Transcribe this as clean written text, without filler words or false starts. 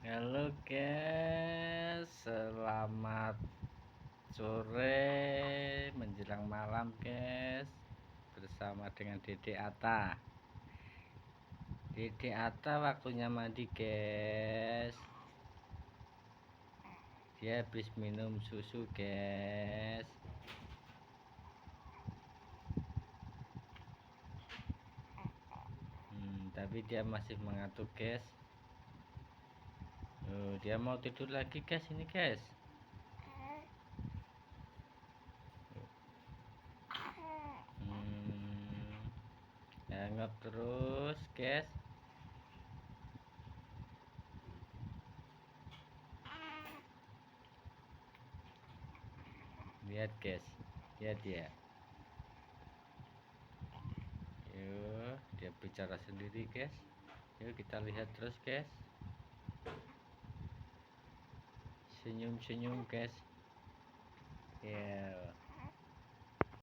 Halo guys, selamat sore menjelang malam guys. Bersama dengan Dede Ata. Dede Ata waktunya mandi guys. Dia habis minum susu guys. Tapi dia masih mengantuk guys. Dia mau tidur lagi guys ini guys. Hangat terus guys. Lihat guys, lihat dia. Yuk, dia bicara sendiri guys. Yuk kita lihat terus guys. Senyum-senyum guys. Ya.